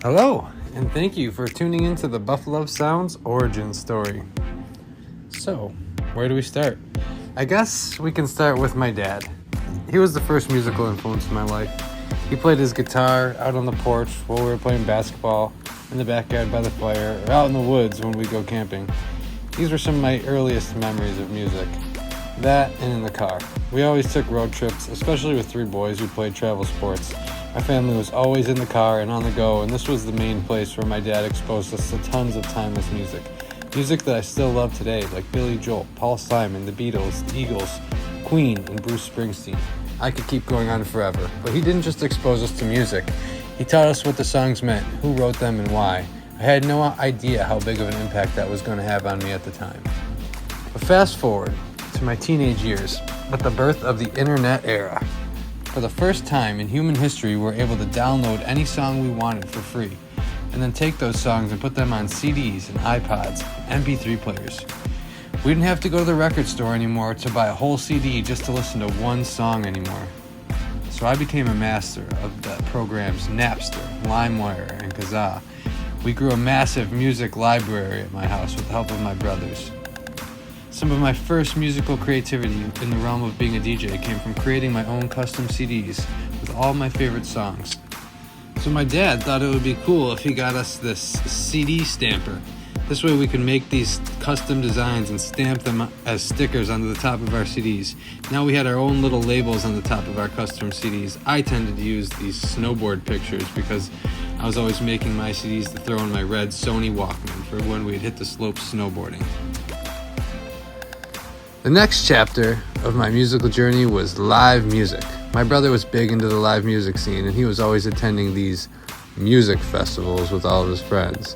Hello, and thank you for tuning into the Buffaluv Soundz origin story. So, where do we start? I guess we can start with my dad. He was the first musical influence in my life. He played his guitar out on the porch while we were playing basketball, in the backyard by the fire, or out in the woods when we go camping. These were some of my earliest memories of music. That and in the car. We always took road trips, especially with three boys who played travel sports. My family was always in the car and on the go, and this was the main place where my dad exposed us to tons of timeless music. Music that I still love today, like Billy Joel, Paul Simon, the Beatles, the Eagles, Queen, and Bruce Springsteen. I could keep going on forever, but he didn't just expose us to music. He taught us what the songs meant, who wrote them, and why. I had no idea how big of an impact that was going to have on me at the time. But fast forward to my teenage years, with the birth of the internet era. For the first time in human history, we were able to download any song we wanted for free, and then take those songs and put them on CDs and iPods, MP3 players. We didn't have to go to the record store anymore to buy a whole CD just to listen to one song anymore. So I became a master of the programs Napster, LimeWire, and Kazaa. We grew a massive music library at my house with the help of my brothers. Some of my first musical creativity in the realm of being a DJ came from creating my own custom CDs with all my favorite songs. So my dad thought it would be cool if he got us this CD stamper. This way we could make these custom designs and stamp them as stickers onto the top of our CDs. Now we had our own little labels on the top of our custom CDs. I tended to use these snowboard pictures because I was always making my CDs to throw in my red Sony Walkman for when we'd hit the slopes snowboarding. The next chapter of my musical journey was live music. My brother was big into the live music scene, and he was always attending these music festivals with all of his friends.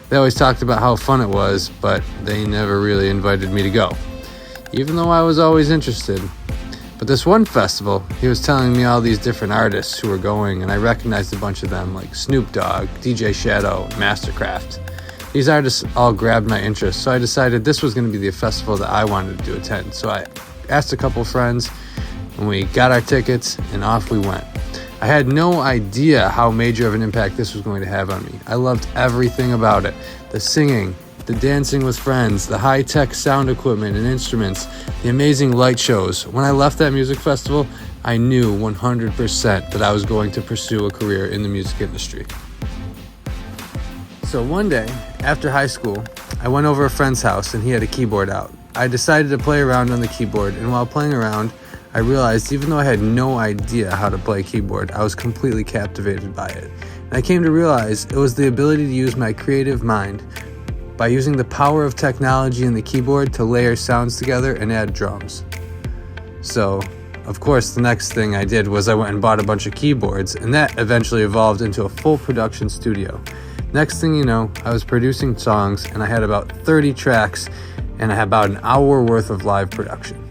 They always talked about how fun it was, but they never really invited me to go, even though I was always interested. But this one festival, he was telling me all these different artists who were going, and I recognized a bunch of them, like Snoop Dogg, DJ Shadow, Mastercraft. These artists all grabbed my interest, so I decided this was going to be the festival that I wanted to attend. So I asked a couple friends, and we got our tickets, and off we went. I had no idea how major of an impact this was going to have on me. I loved everything about it. The singing, the dancing with friends, the high-tech sound equipment and instruments, the amazing light shows. When I left that music festival, I knew 100% that I was going to pursue a career in the music industry. So one day, after high school, I went over a friend's house and he had a keyboard out. I decided to play around on the keyboard, and while playing around, I realized even though I had no idea how to play keyboard, I was completely captivated by it. And I came to realize it was the ability to use my creative mind by using the power of technology in the keyboard to layer sounds together and add drums. So, of course, the next thing I did was I went and bought a bunch of keyboards, and that eventually evolved into a full production studio. Next thing you know, I was producing songs, and I had about 30 tracks, and I had about an hour worth of live production.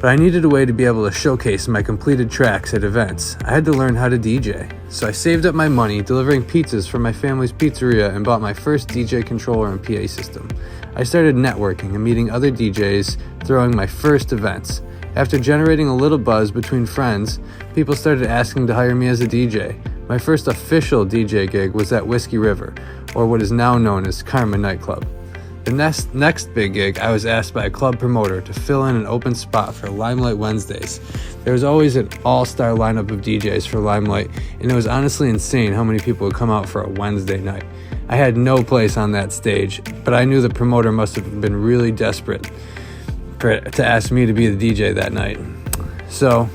But I needed a way to be able to showcase my completed tracks at events. I had to learn how to DJ. So I saved up my money delivering pizzas from my family's pizzeria and bought my first DJ controller and PA system. I started networking and meeting other DJs, throwing my first events. After generating a little buzz between friends, people started asking to hire me as a DJ. My first official DJ gig was at Whiskey River, or what is now known as Karma Nightclub. The next big gig, I was asked by a club promoter to fill in an open spot for Limelight Wednesdays. There was always an all-star lineup of DJs for Limelight, and it was honestly insane how many people would come out for a Wednesday night. I had no place on that stage, but I knew the promoter must have been really desperate to ask me to be the DJ that night. So,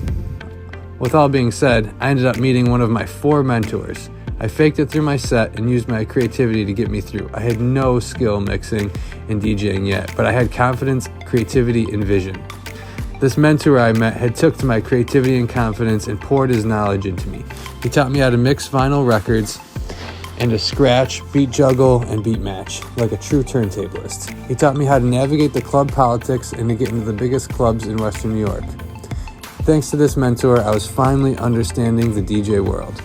with all being said, I ended up meeting one of my 4 mentors. I faked it through my set and used my creativity to get me through. I had no skill mixing and DJing yet, but I had confidence, creativity, and vision. This mentor I met had took to my creativity and confidence and poured his knowledge into me. He taught me how to mix vinyl records and to scratch, beat juggle, and beat match, like a true turntablist. He taught me how to navigate the club politics and to get into the biggest clubs in Western New York. Thanks to this mentor, I was finally understanding the DJ world.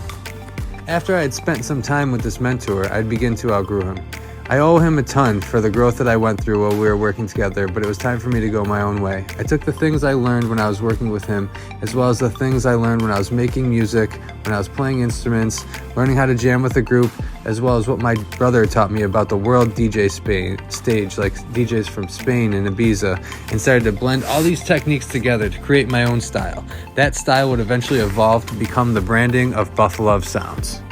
After I had spent some time with this mentor, I'd begin to outgrow him. I owe him a ton for the growth that I went through while we were working together, but it was time for me to go my own way. I took the things I learned when I was working with him, as well as the things I learned when I was making music, when I was playing instruments, learning how to jam with a group, as well as what my brother taught me about the world DJ stage, like DJs from Spain and Ibiza, and started to blend all these techniques together to create my own style. That style would eventually evolve to become the branding of Buffaluv Soundz.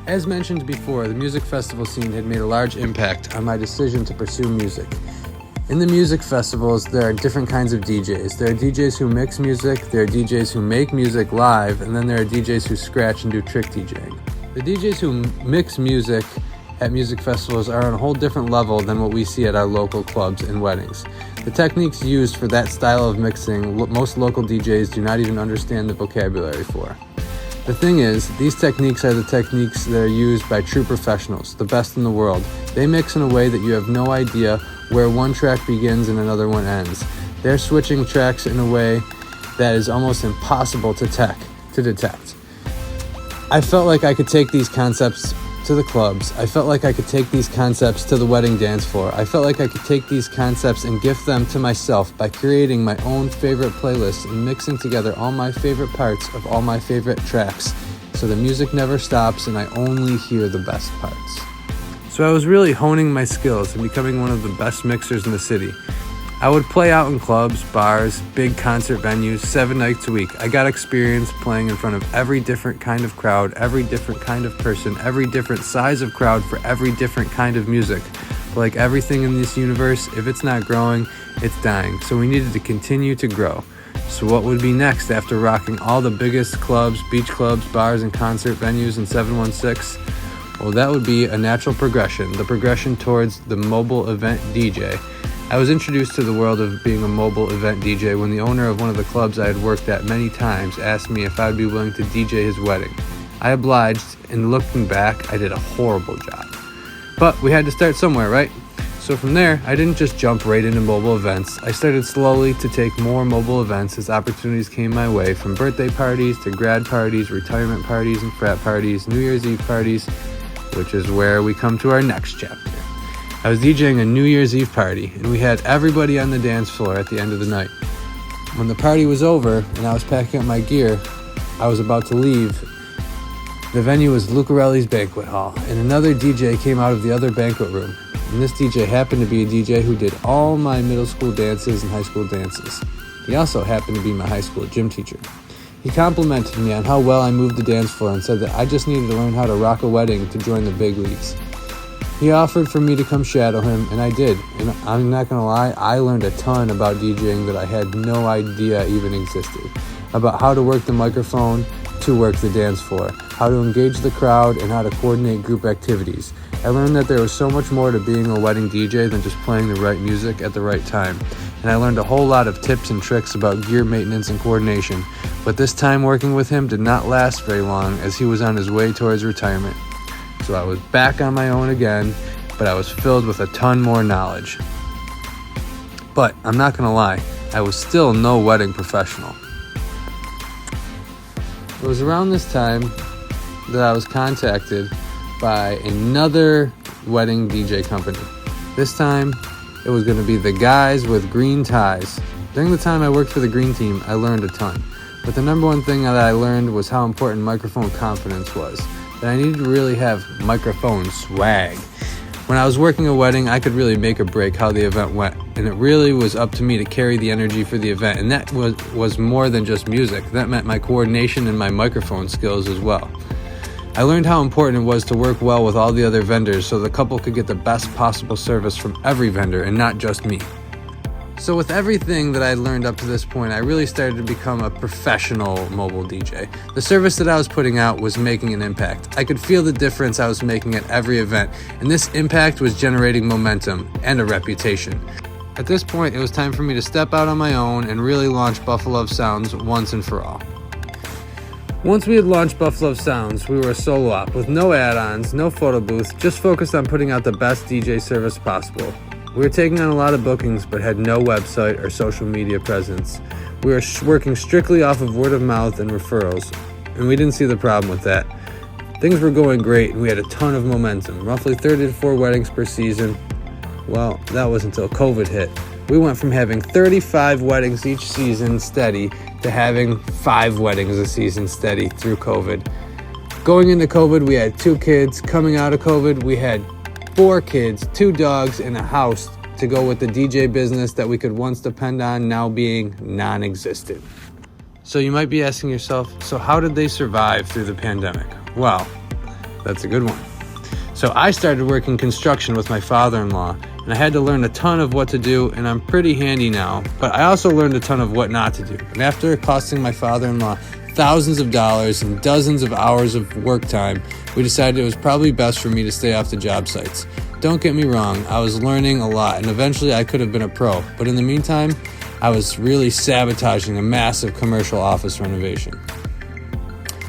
As mentioned before, the music festival scene had made a large impact on my decision to pursue music. In the music festivals, there are different kinds of DJs. There are DJs who mix music, there are DJs who make music live, and then there are DJs who scratch and do trick DJing. The DJs who mix music at music festivals are on a whole different level than what we see at our local clubs and weddings. The techniques used for that style of mixing, most local DJs do not even understand the vocabulary for. The thing is, these techniques are the techniques that are used by true professionals, the best in the world. They mix in a way that you have no idea where one track begins and another one ends. They're switching tracks in a way that is almost impossible to detect. I felt like I could take these concepts to the clubs. I felt like I could take these concepts to the wedding dance floor. I felt like I could take these concepts and gift them to myself by creating my own favorite playlists and mixing together all my favorite parts of all my favorite tracks, so the music never stops and I only hear the best parts. So I was really honing my skills and becoming one of the best mixers in the city. I would play out in clubs, bars, big concert venues 7 nights a week. I got experience playing in front of every different kind of crowd, every different kind of person, every different size of crowd for every different kind of music. But like everything in this universe, if it's not growing, it's dying. So we needed to continue to grow. So what would be next after rocking all the biggest clubs, beach clubs, bars, and concert venues in 716? Well, that would be a natural progression, the progression towards the mobile event DJ. I was introduced to the world of being a mobile event DJ when the owner of one of the clubs I had worked at many times asked me if I would be willing to DJ his wedding. I obliged, and looking back, I did a horrible job. But we had to start somewhere, right? So from there, I didn't just jump right into mobile events. I started slowly to take more mobile events as opportunities came my way, from birthday parties to grad parties, retirement parties and frat parties, New Year's Eve parties, which is where we come to our next chapter. I was DJing a New Year's Eve party, and we had everybody on the dance floor at the end of the night. When the party was over and I was packing up my gear, I was about to leave. The venue was Lucarelli's banquet hall, and another DJ came out of the other banquet room. And this DJ happened to be a DJ who did all my middle school dances and high school dances. He also happened to be my high school gym teacher. He complimented me on how well I moved the dance floor and said that I just needed to learn how to rock a wedding to join the big leagues. He offered for me to come shadow him, and I did. And I'm not gonna lie, I learned a ton about DJing that I had no idea even existed. About how to work the microphone to work the dance floor, how to engage the crowd, and how to coordinate group activities. I learned that there was so much more to being a wedding DJ than just playing the right music at the right time. And I learned a whole lot of tips and tricks about gear maintenance and coordination. But this time working with him did not last very long, as he was on his way towards retirement. So I was back on my own again, but I was filled with a ton more knowledge. But I'm not gonna lie, I was still no wedding professional. It was around this time that I was contacted by another wedding DJ company. This time, it was gonna be the guys with green ties. During the time I worked for the green team, I learned a ton. But the number one thing that I learned was how important microphone confidence was. That I needed to really have microphone swag. When I was working a wedding, I could really make or break how the event went, and it really was up to me to carry the energy for the event, and that was more than just music. That meant my coordination and my microphone skills as well. I learned how important it was to work well with all the other vendors so the couple could get the best possible service from every vendor and not just me. So with everything that I learned up to this point, I really started to become a professional mobile DJ. The service that I was putting out was making an impact. I could feel the difference I was making at every event, and this impact was generating momentum and a reputation. At this point, it was time for me to step out on my own and really launch Buffaluv Soundz once and for all. Once we had launched Buffaluv Soundz, we were a solo op with no add-ons, no photo booth, just focused on putting out the best DJ service possible. We were taking on a lot of bookings but had no website or social media presence. We were working strictly off of word of mouth and referrals, and we didn't see the problem with that. Things were going great and we had a ton of momentum, roughly 30 to 4 weddings per season. Well, that was until COVID hit. We went from having 35 weddings each season steady to having 5 weddings a season steady through COVID. Going into COVID, we had 2 kids. Coming out of COVID, we had 4 kids, 2 dogs, and a house to go with the DJ business that we could once depend on now being non-existent. So you might be asking yourself, so how did they survive through the pandemic? Well, that's a good one. So I started working construction with my father-in-law, and I had to learn a ton of what to do, and I'm pretty handy now, but I also learned a ton of what not to do. And after costing my father-in-law thousands of dollars and dozens of hours of work time, we decided it was probably best for me to stay off the job sites. Don't get me wrong, I was learning a lot, and eventually I could have been a pro, but in the meantime, I was really sabotaging a massive commercial office renovation.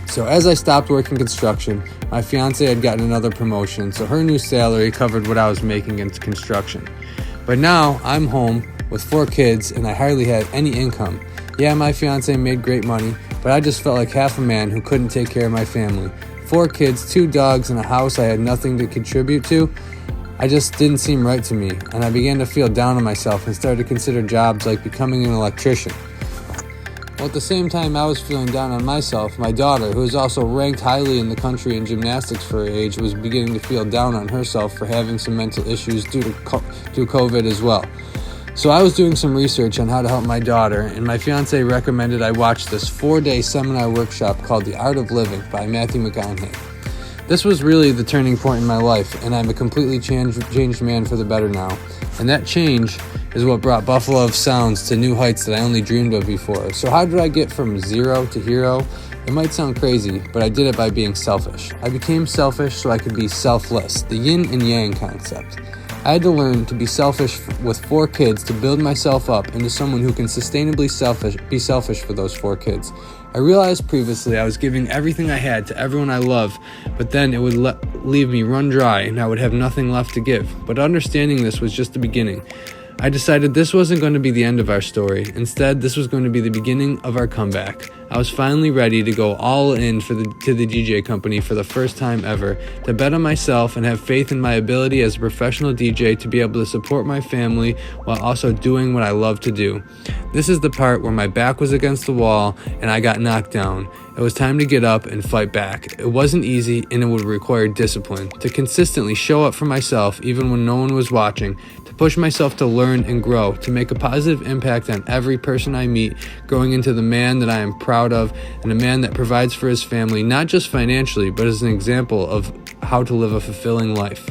So as I stopped working construction, my fiance had gotten another promotion, so her new salary covered what I was making in construction. But now I'm home with 4 kids and I hardly had any income. Yeah, my fiance made great money, but I just felt like half a man who couldn't take care of my family. 4 kids, 2 dogs, and a house I had nothing to contribute to. I just didn't seem right to me, and I began to feel down on myself and started to consider jobs like becoming an electrician. Well, at the same time I was feeling down on myself, my daughter, who is also ranked highly in the country in gymnastics for her age, was beginning to feel down on herself for having some mental issues due to COVID as well. So I was doing some research on how to help my daughter, and my fiance recommended I watch this 4-day seminar workshop called The Art of Living by Matthew McConaughey. This was really the turning point in my life, and I'm a completely changed man for the better now. And that change is what brought Buffaluv Soundz to new heights that I only dreamed of before. So how did I get from zero to hero? It might sound crazy, but I did it by being selfish. I became selfish so I could be selfless, the yin and yang concept. I had to learn to be selfish with 4 kids to build myself up into someone who can sustainably be selfish for those 4 kids. I realized previously I was giving everything I had to everyone I love, but then it would leave me run dry and I would have nothing left to give. But understanding this was just the beginning. I decided this wasn't going to be the end of our story. Instead, this was going to be the beginning of our comeback. I was finally ready to go all in to the DJ company for the first time ever, to bet on myself and have faith in my ability as a professional DJ to be able to support my family while also doing what I love to do. This is the part where my back was against the wall and I got knocked down. It was time to get up and fight back. It wasn't easy and it would require discipline, to consistently show up for myself even when no one was watching, to push myself to learn and grow, to make a positive impact on every person I meet, growing into the man that I am proud of and a man that provides for his family, not just financially, but as an example of how to live a fulfilling life.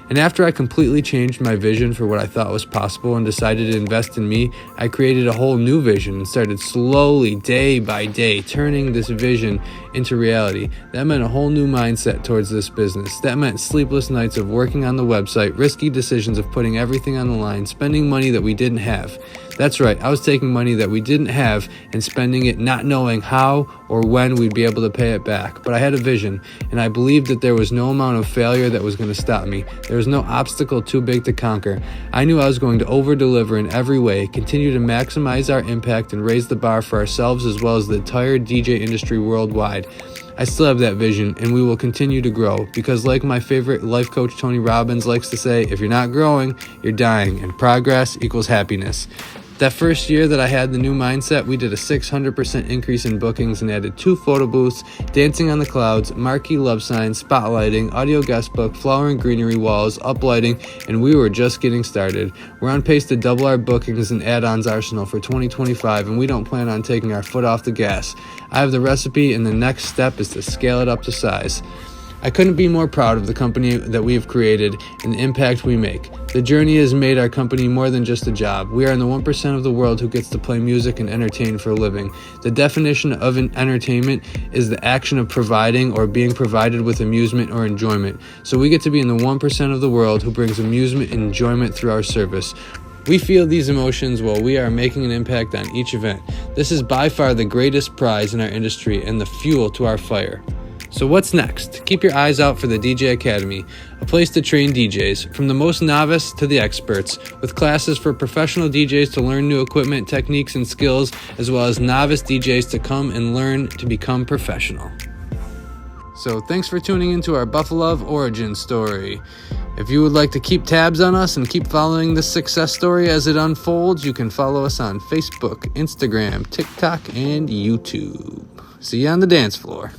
And after I completely changed my vision for what I thought was possible and decided to invest in me, I created a whole new vision and started slowly, day by day, turning this vision into reality. That meant a whole new mindset towards this business. That meant sleepless nights of working on the website, risky decisions of putting everything on the line, spending money that we didn't have. That's right, I was taking money that we didn't have and spending it not knowing how or when we'd be able to pay it back. But I had a vision, and I believed that there was no amount of failure that was going to stop me. There was no obstacle too big to conquer. I knew I was going to over-deliver in every way, continue to maximize our impact and raise the bar for ourselves as well as the entire DJ industry worldwide. I still have that vision, and we will continue to grow, because like my favorite life coach Tony Robbins likes to say, if you're not growing, you're dying, and progress equals happiness. That first year that I had the new mindset, we did a 600% increase in bookings and added 2 photo booths, dancing on the clouds, marquee love signs, spotlighting, audio guest book, flower and greenery walls, uplighting, and we were just getting started. We're on pace to double our bookings and add-ons arsenal for 2025, and we don't plan on taking our foot off the gas. I have the recipe, and the next step is to scale it up to size. I couldn't be more proud of the company that we have created and the impact we make. The journey has made our company more than just a job. We are in the 1% of the world who gets to play music and entertain for a living. The definition of an entertainment is the action of providing or being provided with amusement or enjoyment. So we get to be in the 1% of the world who brings amusement and enjoyment through our service. We feel these emotions while we are making an impact on each event. This is by far the greatest prize in our industry and the fuel to our fire. So what's next? Keep your eyes out for the DJ Academy, a place to train DJs, from the most novice to the experts, with classes for professional DJs to learn new equipment, techniques, and skills, as well as novice DJs to come and learn to become professional. So thanks for tuning into our Buffaluv origin story. If you would like to keep tabs on us and keep following this success story as it unfolds, you can follow us on Facebook, Instagram, TikTok, and YouTube. See you on the dance floor.